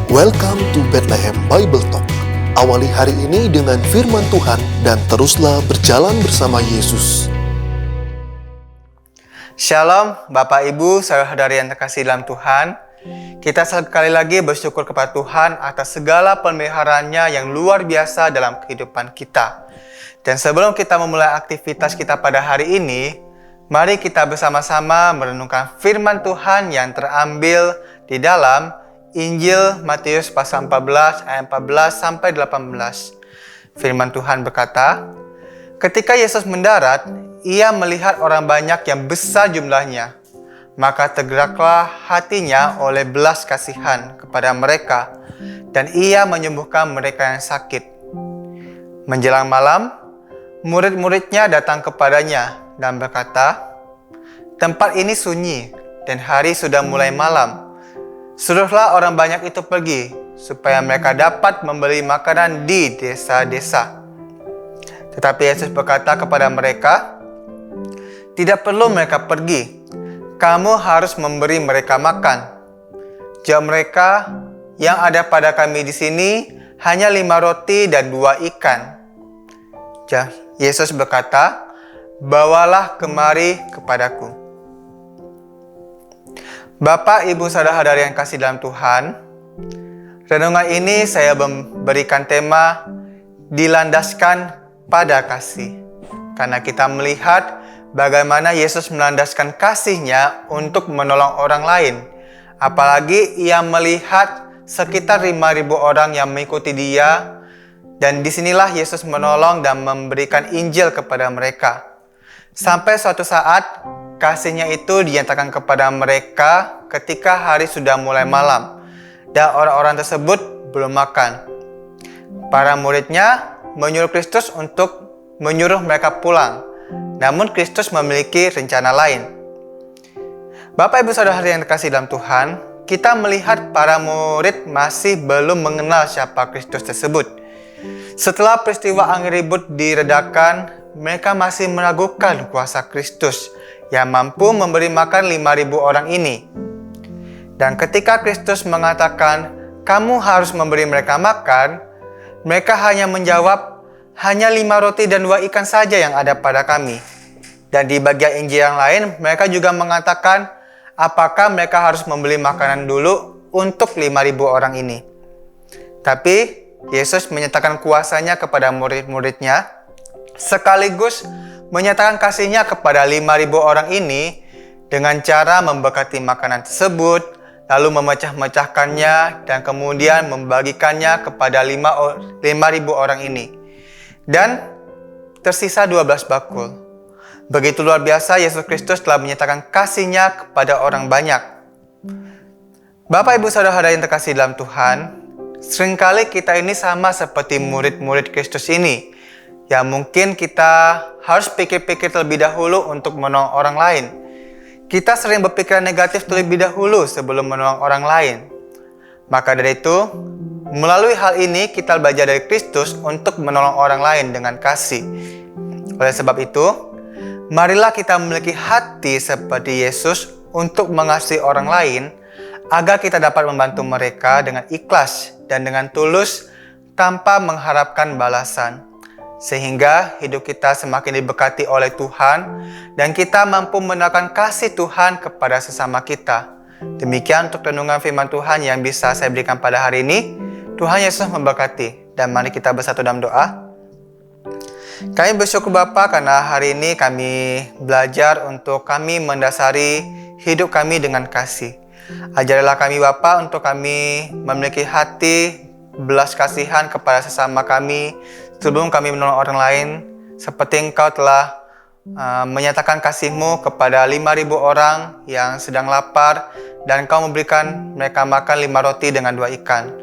Welcome to Bethlehem Bible Talk. Awali hari ini dengan firman Tuhan dan teruslah berjalan bersama Yesus. Shalom Bapak Ibu, saudara-saudari yang terkasih dalam Tuhan. Kita sekali lagi bersyukur kepada Tuhan atas segala pemeliharaannya yang luar biasa dalam kehidupan kita. Dan sebelum kita memulai aktivitas kita pada hari ini, mari kita bersama-sama merenungkan firman Tuhan yang terambil di dalam Injil Matius pasal 14 ayat 14 sampai 18. Firman Tuhan berkata, ketika Yesus mendarat, ia melihat orang banyak yang besar jumlahnya. Maka tergeraklah hatinya oleh belas kasihan kepada mereka, dan ia menyembuhkan mereka yang sakit. Menjelang malam, murid-muridnya datang kepadanya dan berkata, tempat ini sunyi dan hari sudah mulai malam. Suruhlah orang banyak itu pergi, supaya mereka dapat membeli makanan di desa-desa. Tetapi Yesus berkata kepada mereka, tidak perlu mereka pergi, kamu harus memberi mereka makan. Jawab mereka, yang ada pada kami di sini hanya 5 roti dan 2 ikan. Yesus berkata, bawalah kemari kepadaku. Bapak, Ibu, saudara-saudari yang kasih dalam Tuhan, renungan ini saya memberikan tema dilandaskan pada kasih. Karena kita melihat bagaimana Yesus melandaskan kasih-Nya untuk menolong orang lain. Apalagi ia melihat sekitar 5.000 orang yang mengikuti Dia, dan disinilah Yesus menolong dan memberikan Injil kepada mereka. Sampai suatu saat kasih-Nya itu dinyatakan kepada mereka ketika hari sudah mulai malam, dan orang-orang tersebut belum makan. Para murid-Nya menyuruh Kristus untuk menyuruh mereka pulang. Namun Kristus memiliki rencana lain. Bapak, Ibu, saudara yang terkasih dalam Tuhan, kita melihat para murid masih belum mengenal siapa Kristus tersebut. Setelah peristiwa angin ribut diredakan, mereka masih meragukan kuasa Kristus yang mampu memberi makan 5.000 orang ini. Dan ketika Kristus mengatakan, kamu harus memberi mereka makan, mereka hanya menjawab, hanya 5 roti dan 2 ikan saja yang ada pada kami. Dan di bagian Injil yang lain, mereka juga mengatakan, apakah mereka harus membeli makanan dulu untuk 5.000 orang ini. Tapi Yesus menyatakan kuasa-Nya kepada murid-murid-Nya, sekaligus menyatakan kasih-Nya kepada 5.000 orang ini dengan cara memberkati makanan tersebut, lalu memecah-mecahkannya dan kemudian membagikannya kepada 5.000 orang ini. Dan tersisa 12 bakul. Begitu luar biasa Yesus Kristus telah menyatakan kasih-Nya kepada orang banyak. Bapak, Ibu, saudara yang terkasih dalam Tuhan, seringkali kita ini sama seperti murid-murid Kristus ini, yang mungkin kita harus pikir-pikir terlebih dahulu untuk menolong orang lain. Kita sering berpikiran negatif terlebih dahulu sebelum menolong orang lain. Maka dari itu, melalui hal ini kita belajar dari Kristus untuk menolong orang lain dengan kasih. Oleh sebab itu, marilah kita memiliki hati seperti Yesus untuk mengasihi orang lain, agar kita dapat membantu mereka dengan ikhlas dan dengan tulus tanpa mengharapkan balasan. Sehingga hidup kita semakin diberkati oleh Tuhan dan kita mampu menawarkan kasih Tuhan kepada sesama kita. Demikian untuk renungan firman Tuhan yang bisa saya berikan pada hari ini. Tuhan Yesus memberkati, dan mari kita bersatu dalam doa. Kami bersyukur Bapa karena hari ini kami belajar untuk kami mendasari hidup kami dengan kasih. Ajarilah kami Bapa untuk kami memiliki hati belas kasihan kepada sesama kami sebelum kami menolong orang lain, seperti Engkau telah menyatakan kasih-Mu kepada 5.000 orang yang sedang lapar, dan Engkau memberikan mereka makan 5 roti dengan 2 ikan.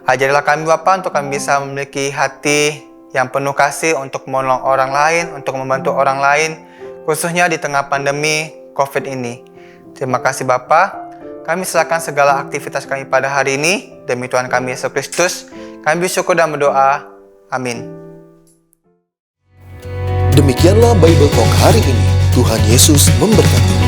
Ajarilah kami Bapa untuk kami bisa memiliki hati yang penuh kasih untuk menolong orang lain, untuk membantu orang lain, khususnya di tengah pandemi COVID ini. Terima kasih Bapa. Kami serahkan segala aktivitas kami pada hari ini demi Tuhan kami Yesus Kristus. Kami bersyukur dan berdoa. Amin. Demikianlah Bible Talk hari ini. Tuhan Yesus memberkati.